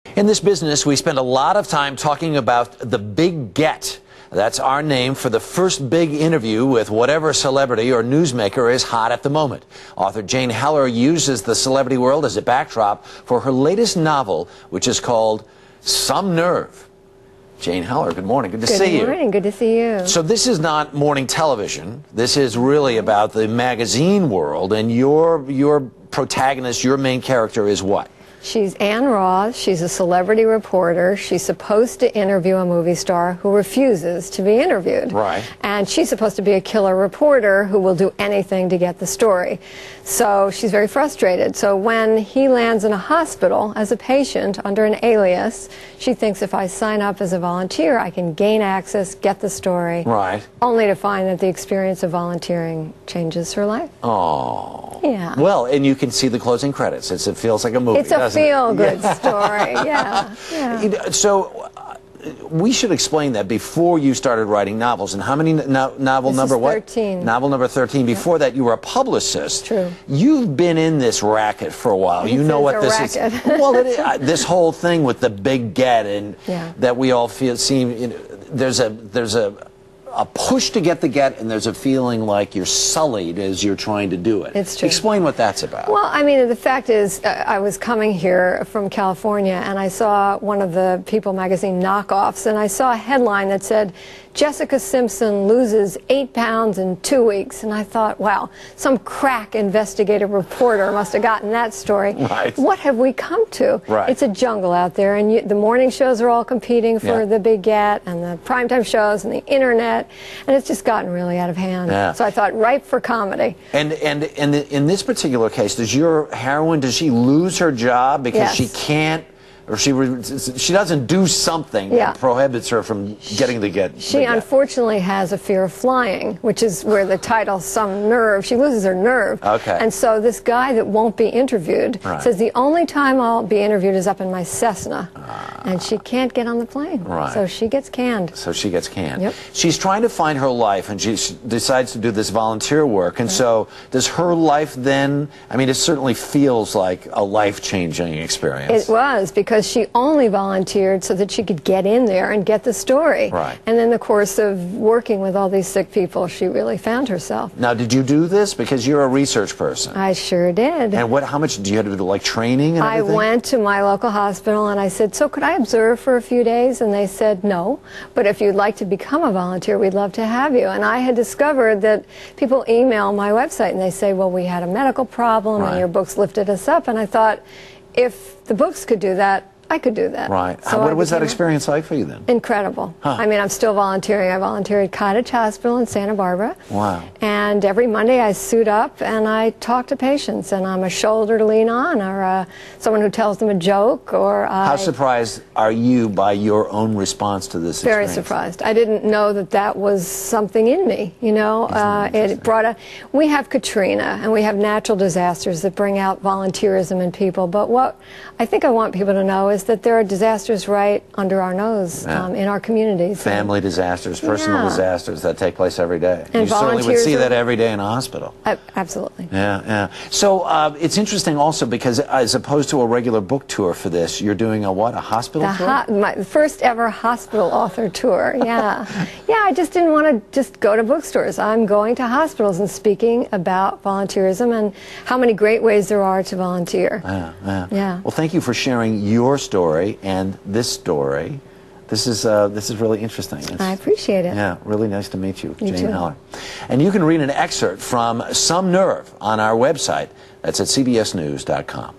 In this business, we spend a lot of time talking about the big get. That's our name for the first big interview with whatever celebrity or newsmaker is hot at the moment. Author Jane Heller uses the celebrity world as a backdrop for her latest novel, which is called Some Nerve. Jane Heller, good morning. Good to see you. Good morning. Good to see you. So this is not morning television. This is really about the magazine world, and your protagonist, your main character is what? She's Ann Ross. She's a celebrity reporter. She's supposed to interview a movie star who refuses to be interviewed. Right. And she's supposed to be a killer reporter who will do anything to get the story. So she's very frustrated. So when he lands in a hospital as a patient under an alias, she thinks if I sign up as a volunteer, I can gain access, get the story. Right. Only to find that the experience of volunteering changes her life. Oh. Yeah. Well, and you can see the closing credits. It feels like a movie. It's a feel-good story. Yeah. So we should explain that before you started writing novels. And how many novel This number is what? 13. Novel number 13. Before that, you were a publicist. True. You've been in this racket for a while. You know what this is. Well, this whole thing with the big get and that we all feel there's a push to get the get, and there's a feeling like you're sullied as you're trying to do it. It's true. Explain what that's about. Well, I mean, the fact is, I was coming here from California, and I saw one of the People magazine knockoffs, and I saw a headline that said, Jessica Simpson loses 8 pounds in 2 weeks. And I thought, wow, some crack investigative reporter must have gotten that story. Right. What have we come to? Right. It's a jungle out there, and the morning shows are all competing for the big get, and the primetime shows, and the internet, and it's just gotten really out of hand. Yeah. So I thought, ripe for comedy. And in this particular case, does your heroine, does she lose her job because she can't, or she doesn't do something that prohibits her from getting the get? She unfortunately has a fear of flying, which is where the title, Some Nerve, she loses her nerve. Okay. And so this guy that won't be interviewed says the only time I'll be interviewed is up in my Cessna. And she can't get on the plane. Right. So she gets canned. So she gets canned. Yep. She's trying to find her life, and she decides to do this volunteer work. And so does her life then, I mean, it certainly feels like a life-changing experience. It was, because she only volunteered so that she could get in there and get the story. Right. And in the course of working with all these sick people, she really found herself. Now, did you do this? Because you're a research person. I sure did. And how much did you have to do, like training and everything? I went to my local hospital and I said, so could I observe for a few days? And they said, no, but if you'd like to become a volunteer, we'd love to have you. And I had discovered that people email my website and they say, well, we had a medical problem and your books lifted us up. And I thought, if the books could do that, I could do that. Right. So what was that experience like for you then? Incredible. I mean, I'm still volunteering. I volunteer at Cottage Hospital in Santa Barbara. Wow. And every Monday I suit up and I talk to patients, and I'm a shoulder to lean on, or someone who tells them a joke, or How surprised are you by your own response to this Very experience? surprised. I didn't know that that was something in me, you know. It brought we have Katrina, and we have natural disasters that bring out volunteerism in people, but what I think I want people to know is that there are disasters right under our nose in our communities. Family disasters, personal disasters that take place every day. And you certainly would see that every day in a hospital. Absolutely. Yeah. So it's interesting also because as opposed to a regular book tour for this, you're doing a what? A hospital tour? My first ever hospital author tour. Yeah. I just didn't want to just go to bookstores. I'm going to hospitals and speaking about volunteerism and how many great ways there are to volunteer. Yeah. Well, thank you for sharing your story and this story. This is really interesting. I appreciate it. Yeah, really nice to meet you, Jane too. Heller. And you can read an excerpt from Some Nerve on our website. That's at cbsnews.com.